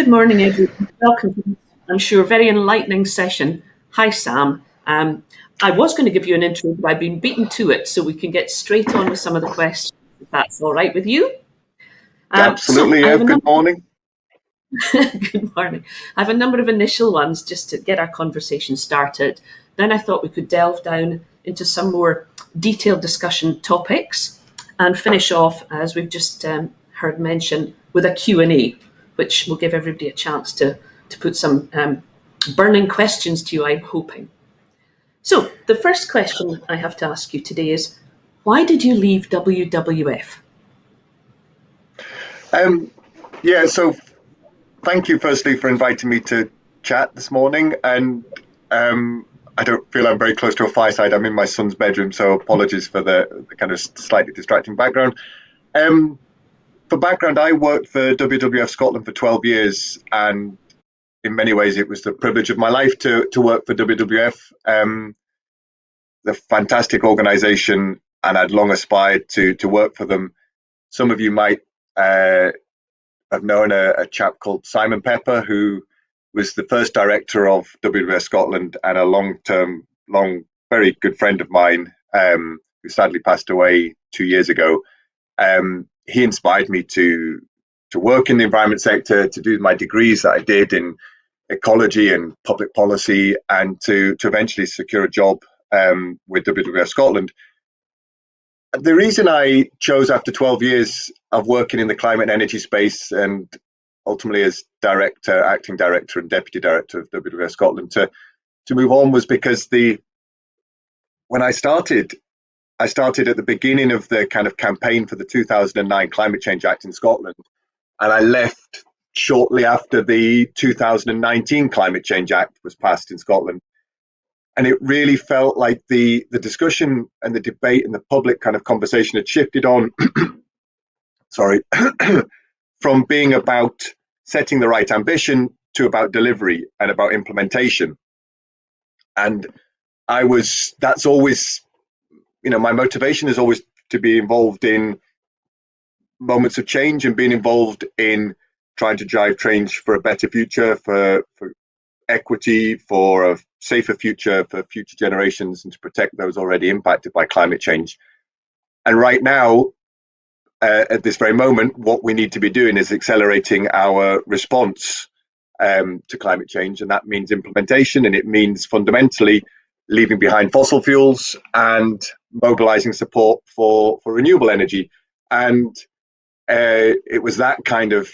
Good morning, everyone. Welcome to this, I'm sure, very enlightening session. Hi, Sam. I was going to give you an intro, but I've been beaten to it, so we can get straight on with some of the questions, if that's all right with you. Absolutely, yeah. Good morning. Good morning. I have a number of initial ones just to get our conversation started. Then I thought we could delve down into some more detailed discussion topics and finish off, as we've just heard mentioned, with a Q&A, which will give everybody a chance to put some burning questions to you, I'm hoping. So the first question I have to ask you today is, why did you leave WWF? So thank you firstly for inviting me to chat this morning. And I don't feel I'm very close to a fireside. I'm in my son's bedroom, so apologies for the kind of slightly distracting background. For background, I worked for WWF Scotland for 12 years, and in many ways it was the privilege of my life to work for WWF. The fantastic organisation, and I'd long aspired to work for them. Some of you might have known a chap called Simon Pepper, who was the first director of WWF Scotland and a very good friend of mine, who sadly passed away 2 years ago. He inspired me to work in the environment sector, to do my degrees that I did in ecology and public policy, and to eventually secure a job with WWF Scotland. The reason I chose, after 12 years of working in the climate and energy space, and ultimately as director, acting director and deputy director of WWF Scotland, to move on, was because when I started at the beginning of the kind of campaign for the 2009 Climate Change Act in Scotland, and I left shortly after the 2019 Climate Change Act was passed in Scotland. And it really felt like the discussion and the debate and the public kind of conversation had shifted on, from being about setting the right ambition to about delivery and about implementation. And that's always, my motivation is always to be involved in moments of change and being involved in trying to drive change for a better future, for equity, for a safer future for future generations, and to protect those already impacted by climate change. And right now, at this very moment, what we need to be doing is accelerating our response to climate change, and that means implementation, and it means fundamentally leaving behind fossil fuels and mobilizing support for renewable energy. And it was that kind of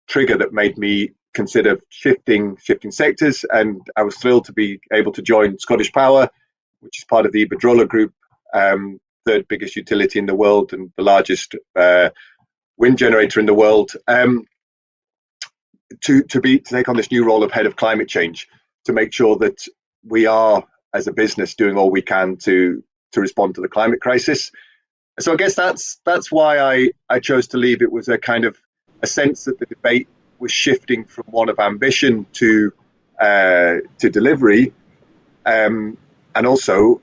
trigger that made me consider shifting sectors, and I was thrilled to be able to join Scottish Power, which is part of the Iberdrola Group, third biggest utility in the world and the largest wind generator in the world, to take on this new role of head of climate change, to make sure that we are, as a business, doing all we can to respond to the climate crisis. So I guess that's why I chose to leave. It was a kind of a sense that the debate was shifting from one of ambition to delivery, and also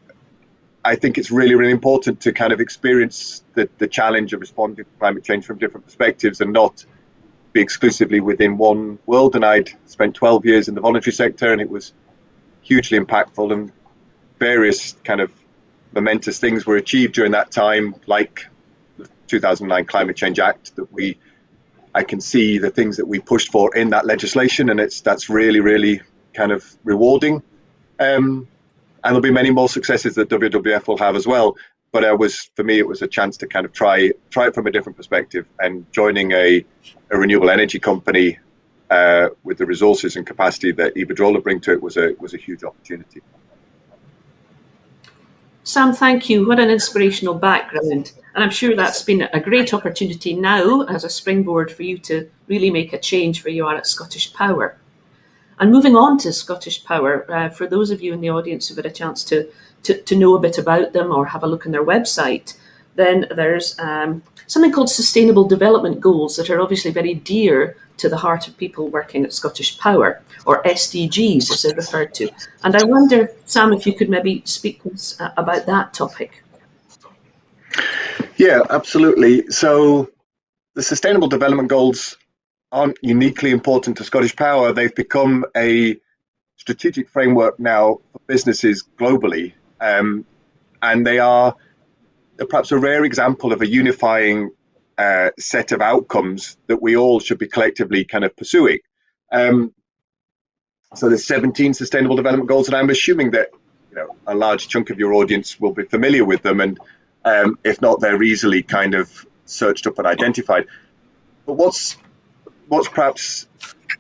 I think it's really, really important to kind of experience the challenge of responding to climate change from different perspectives and not be exclusively within one world. And I'd spent 12 years in the voluntary sector, and it was hugely impactful, and various kind of momentous things were achieved during that time, like the 2009 Climate Change Act, that I can see the things that we pushed for in that legislation, and that's really, really kind of rewarding. And there'll be many more successes that WWF will have as well. But for me, it was a chance to kind of try it from a different perspective, and joining a renewable energy company with the resources and capacity that Iberdrola bring to it was a huge opportunity. Sam, thank you. What an inspirational background. And I'm sure that's been a great opportunity now as a springboard for you to really make a change where you are at Scottish Power. And moving on to Scottish Power, for those of you in the audience who've had a chance to know a bit about them or have a look on their website, then there's something called Sustainable Development Goals that are obviously very dear to the heart of people working at Scottish Power, or SDGs as they're referred to. And I wonder, Sam, if you could maybe speak to us about that topic. Yeah, absolutely. So the Sustainable Development Goals aren't uniquely important to Scottish Power. They've become a strategic framework now for businesses globally, and they're perhaps a rare example of a unifying set of outcomes that we all should be collectively kind of pursuing. Um, so there's 17 Sustainable Development Goals, and I'm assuming that a large chunk of your audience will be familiar with them, and if not, they're easily kind of searched up and identified. But what's perhaps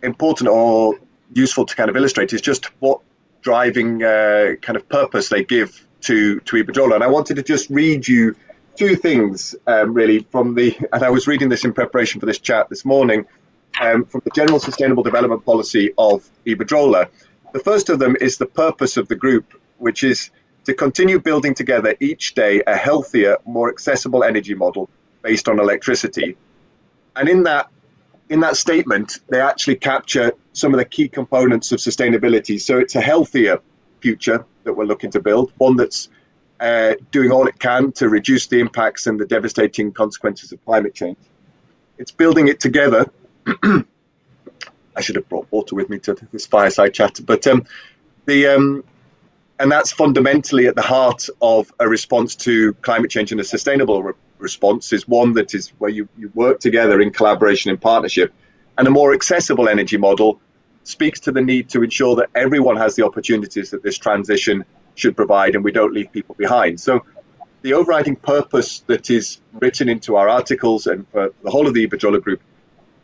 important or useful to kind of illustrate is just what driving kind of purpose they give to Iberdrola. And I wanted to just read you two things really and I was reading this in preparation for this chat this morning, from the General Sustainable Development Policy of Iberdrola. The first of them is the purpose of the group, which is to continue building together each day a healthier, more accessible energy model based on electricity. And in that statement, they actually capture some of the key components of sustainability. So it's a healthier future that we're looking to build, one that's doing all it can to reduce the impacts and the devastating consequences of climate change. It's building it together. I should have brought water with me to this fireside chat, but and that's fundamentally at the heart of a response to climate change, and a sustainable response is one that is where you work together in collaboration and partnership. And a more accessible energy model speaks to the need to ensure that everyone has the opportunities that this transition should provide, and we don't leave people behind. So the overriding purpose that is written into our articles and for the whole of the Iberdrola Group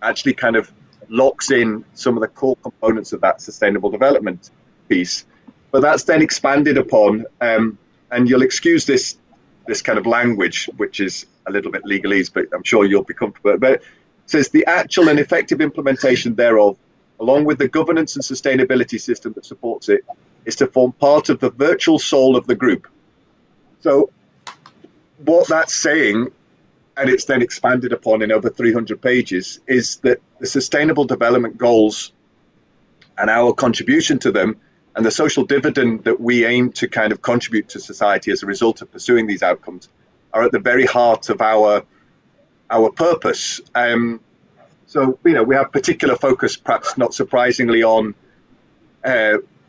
actually kind of locks in some of the core components of that sustainable development piece. But that's then expanded upon, and you'll excuse this kind of language, which is a little bit legalese, but I'm sure you'll be comfortable. But it says the actual and effective implementation thereof, along with the governance and sustainability system that supports it, is to form part of the virtual soul of the group. So what that's saying, and it's then expanded upon in over 300 pages, is that the Sustainable Development Goals and our contribution to them and the social dividend that we aim to kind of contribute to society as a result of pursuing these outcomes are at the very heart of our purpose. So, we have particular focus, perhaps not surprisingly, on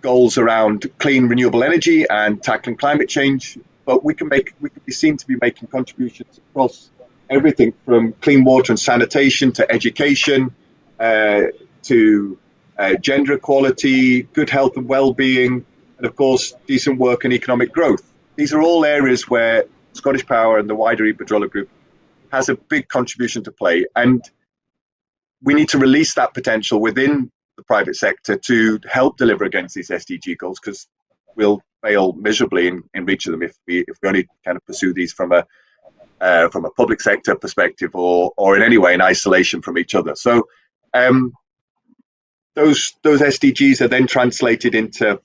goals around clean, renewable energy and tackling climate change. But we can be seen to be making contributions across everything from clean water and sanitation to education, to gender equality, good health and well-being, and of course, decent work and economic growth. These are all areas where Scottish Power and the wider Iberdrola Group has a big contribution to play. And we need to release that potential within the private sector to help deliver against these SDG goals, because we'll fail miserably in reaching them if we only kind of pursue these from a public sector perspective or in any way in isolation from each other. So those SDGs are then translated into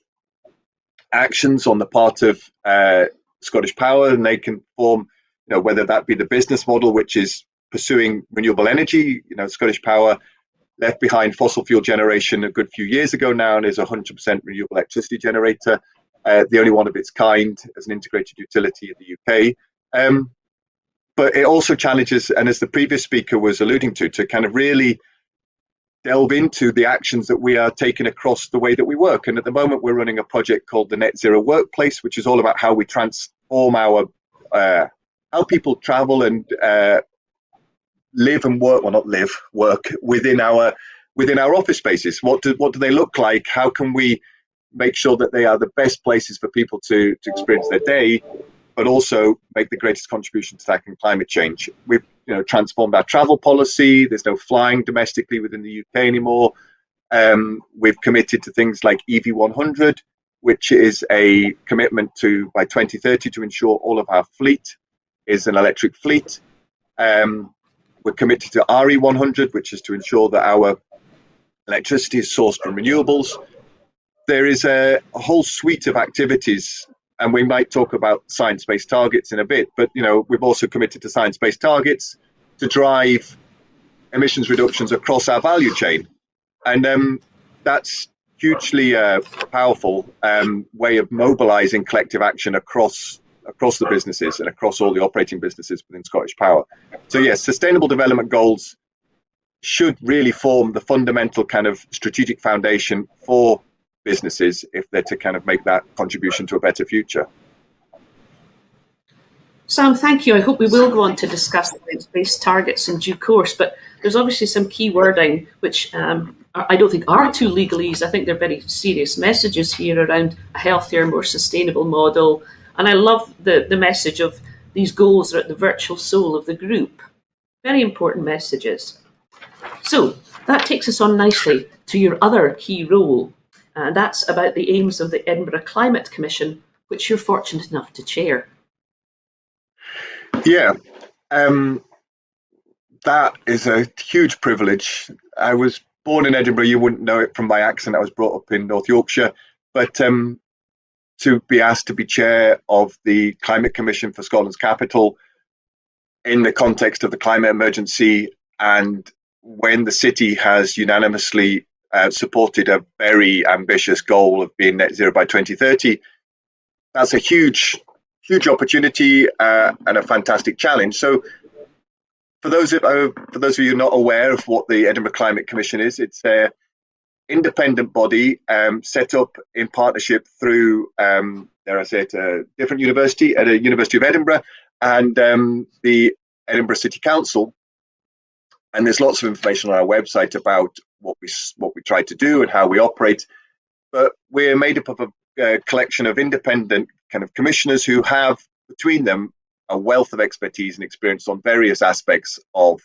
actions on the part of Scottish Power, and they can form, whether that be the business model, which is pursuing renewable energy. Scottish Power left behind fossil fuel generation a good few years ago now and is a 100% renewable electricity generator, the only one of its kind as an integrated utility in the UK. But it also challenges, and as the previous speaker was alluding to kind of really delve into the actions that we are taking across the way that we work. And at the moment, we're running a project called the Net Zero Workplace, which is all about how we transform how people travel and live and work, well, not live, work within our office spaces. What do they look like? How can we make sure that they are the best places for people to experience their day, but also make the greatest contribution to tackling climate change? We've transformed our travel policy. There's no flying domestically within the UK anymore. We've committed to things like EV100, which is a commitment to, by 2030, to ensure all of our fleet is an electric fleet. We're committed to RE100, which is to ensure that our electricity is sourced from renewables. There is a whole suite of activities, and we might talk about science-based targets in a bit, but we've also committed to science-based targets to drive emissions reductions across our value chain. And that's hugely powerful way of mobilizing collective action across the businesses and across all the operating businesses within Scottish Power. So yes, Sustainable Development Goals should really form the fundamental kind of strategic foundation for businesses if they're to kind of make that contribution to a better future. Sam, thank you. I hope we will go on to discuss science-based targets in due course, but there's obviously some key wording which I don't think are too legalese. I think they're very serious messages here around a healthier, more sustainable model. And I love the message of these goals are at the virtual soul of the group. Very important messages. So that takes us on nicely to your other key role, and that's about the aims of the Edinburgh Climate Commission, which you're fortunate enough to chair. Yeah, that is a huge privilege. I was born in Edinburgh. You wouldn't know it from my accent. I was brought up in North Yorkshire. But to be asked to be chair of the Climate Commission for Scotland's capital in the context of the climate emergency, and when the city has unanimously supported a very ambitious goal of being net zero by 2030, that's a huge opportunity and a fantastic challenge. So for those of you not aware of what the Edinburgh Climate Commission is, it's an independent body set up in partnership through, dare I say it, a different university, at a University of Edinburgh, and the Edinburgh City Council. And there's lots of information on our website about what we try to do and how we operate. But we're made up of a collection of independent kind of commissioners who have between them a wealth of expertise and experience on various aspects of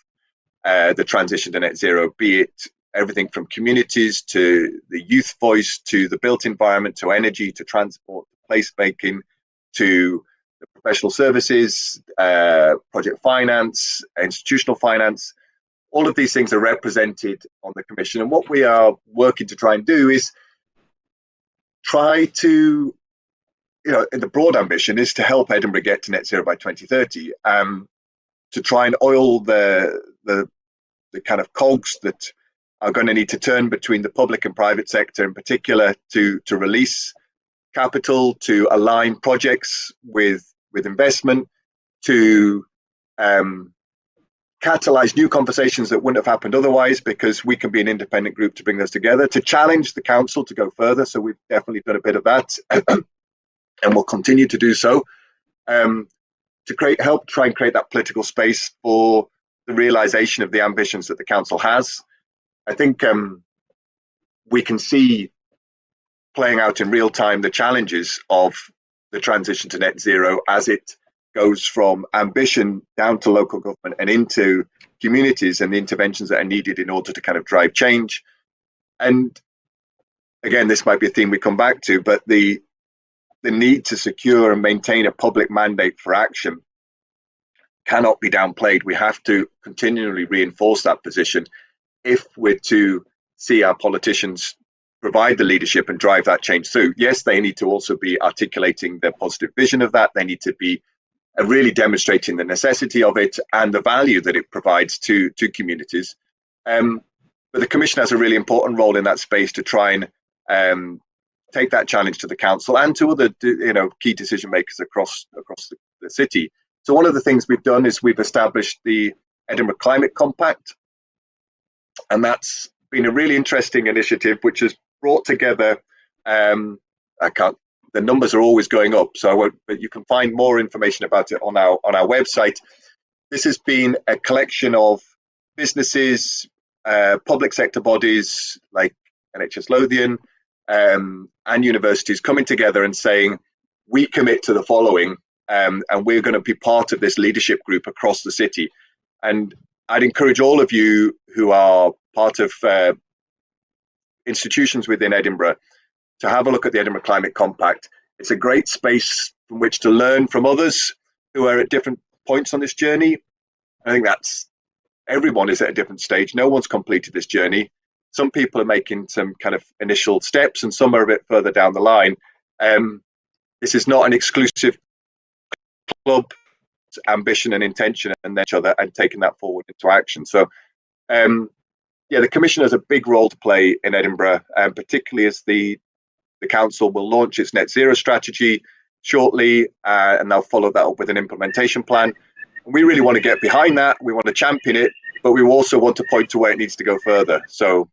the transition to net zero, be it everything from communities to the youth voice to the built environment to energy to transport to placemaking to the professional services, project finance, institutional finance. All of these things are represented on the commission. And what we are working to try and do is try to, the broad ambition is to help Edinburgh get to net zero by 2030, to try and oil the kind of cogs that are going to need to turn between the public and private sector in particular to release capital, to align projects with investment, to catalyze new conversations that wouldn't have happened otherwise, because we can be an independent group to bring those together, to challenge the council to go further. So we've definitely done a bit of that and we'll continue to do so, to help try and create that political space for the realization of the ambitions that the council has. I think we can see playing out in real time the challenges of the transition to net zero as it goes from ambition down to local government and into communities and the interventions that are needed in order to kind of drive change. And again, this might be a theme we come back to, but the need to secure and maintain a public mandate for action cannot be downplayed. We have to continually reinforce that position if we're to see our politicians provide the leadership and drive that change through. Yes, they need to also be articulating their positive vision of that. They need to be really demonstrating the necessity of it and the value that it provides to communities. But the Commission has a really important role in that space to try and take that challenge to the council and to other key decision makers across the city. So one of the things we've done is we've established the Edinburgh Climate Compact, and that's been a really interesting initiative which has brought together, the numbers are always going up, so I won't, but you can find more information about it on our website. This has been a collection of businesses, public sector bodies like NHS Lothian, and universities coming together and saying, we commit to the following, and we're going to be part of this leadership group across the city. And I'd encourage all of you who are part of institutions within Edinburgh to have a look at the Edinburgh Climate Compact. It's a great space from which to learn from others who are at different points on this journey. I think everyone is at a different stage. No one's completed this journey. Some people are making some kind of initial steps and some are a bit further down the line. This is not an exclusive club. It's ambition and intention and each other and taking that forward into action. So the Commission has a big role to play in Edinburgh, particularly as the council will launch its net zero strategy shortly, and they'll follow that up with an implementation plan. And we really want to get behind that. We want to champion it, but we also want to point to where it needs to go further. So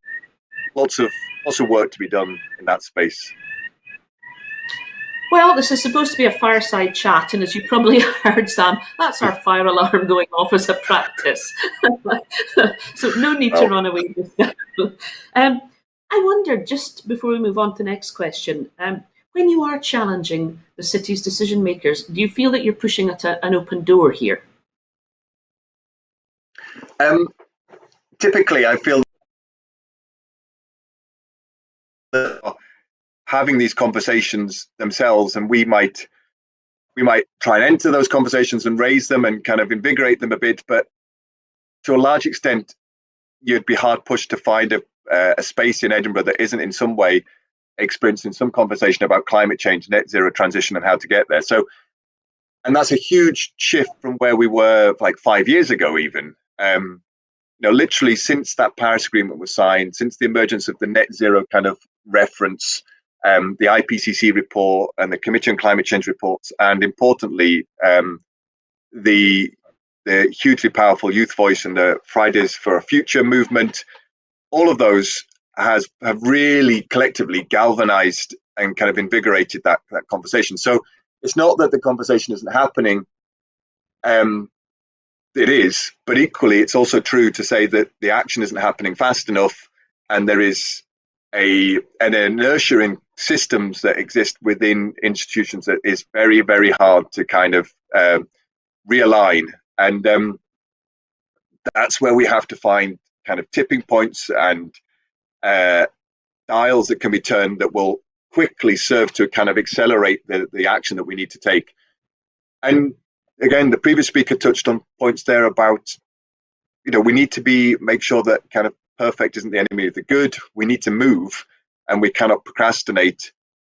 lots of work to be done in that space. Well, this is supposed to be a fireside chat, and as you probably heard, Sam, that's our fire alarm going off as a practice. So no need to Well, run away just now. Um, I wonder, just before we move on to the next question, when you are challenging the city's decision makers, do you feel that you're pushing at an open door here? um, typically, I feel that having these conversations themselves, and we might try and enter those conversations and raise them and kind of invigorate them a bit, but to a large extent, you'd be hard pushed to find a space in Edinburgh that isn't in some way experiencing some conversation about climate change, net zero transition, and how to get there. So, and that's a huge shift from where we were like 5 years ago, even. Literally since that Paris Agreement was signed, since the emergence of the net zero kind of reference, the IPCC report and the Committee on Climate Change reports, and importantly, the hugely powerful Youth Voice and the Fridays for a Future movement, all of those have really collectively galvanized and kind of invigorated that conversation. So it's not that the conversation isn't happening. It is, but equally, it's also true to say that the action isn't happening fast enough, and there is an inertia in systems that exist within institutions that is very, very hard to kind of realign. And that's where we have to find kind of tipping points and dials that can be turned that will quickly serve to kind of accelerate the action that we need to take. And again, the previous speaker touched on points there about, we need to make sure that kind of perfect isn't the enemy of the good. We need to move, and we cannot procrastinate.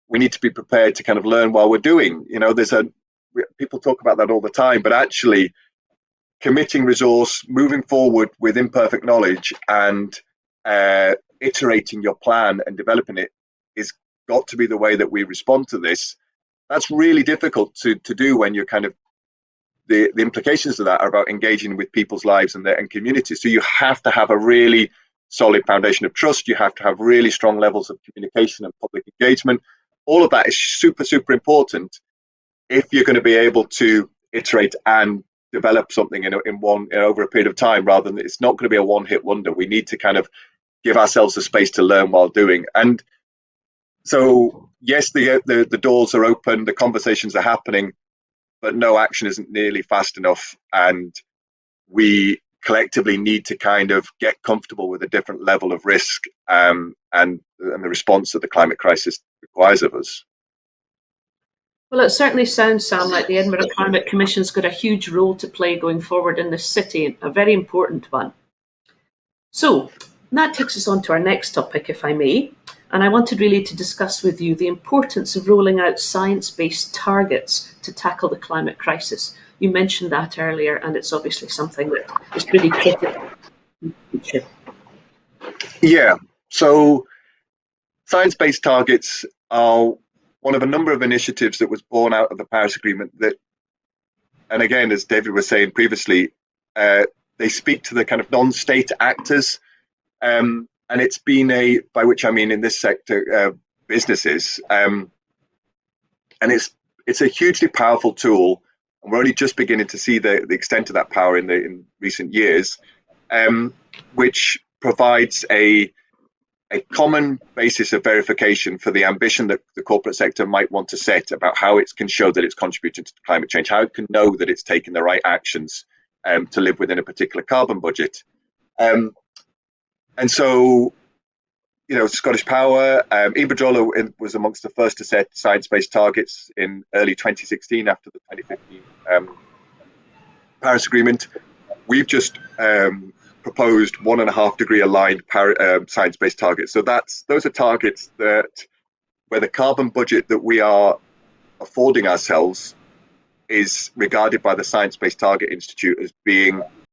We need to be prepared to kind of learn while we're doing. People talk about that all the time, but actually committing resource, moving forward with imperfect knowledge, and iterating your plan and developing it is got to be the way that we respond to this. That's really difficult to do when you're kind of the implications of that are about engaging with people's lives and communities. So you have to have a really solid foundation of trust. You have to have really strong levels of communication and public engagement. All of that is super, super important if you're going to be able to iterate and develop something in over a period of time, rather than it's not going to be a one-hit wonder. We need to kind of give ourselves the space to learn while doing. And so, yes, the doors are open, the conversations are happening, but no action isn't nearly fast enough, and we collectively need to kind of get comfortable with a different level of risk and the response that the climate crisis requires of us. Well, it certainly sounds, Sam, like the Edinburgh Climate Commission's got a huge role to play going forward in this city, a very important one. So that takes us on to our next topic, if I may. And I wanted really to discuss with you the importance of rolling out science-based targets to tackle the climate crisis. You mentioned that earlier, and it's obviously something that is pretty critical in the future. Yeah, so science-based targets are one of a number of initiatives that was born out of the Paris Agreement that, and again, as David was saying previously, they speak to the kind of non-state actors. And it's been by which I mean in this sector, businesses. And it's a hugely powerful tool, and we're only just beginning to see the extent of that power in recent years, which provides a common basis of verification for the ambition that the corporate sector might want to set about how it can show that it's contributing to climate change, how it can know that it's taking the right actions to live within a particular carbon budget. And so, Scottish Power, Iberdrola was amongst the first to set science-based targets in early 2016 after the 2015 Paris Agreement. We've just proposed 1.5 degree aligned science-based targets. So those are targets where the carbon budget that we are affording ourselves is regarded by the Science Based Target Institute as being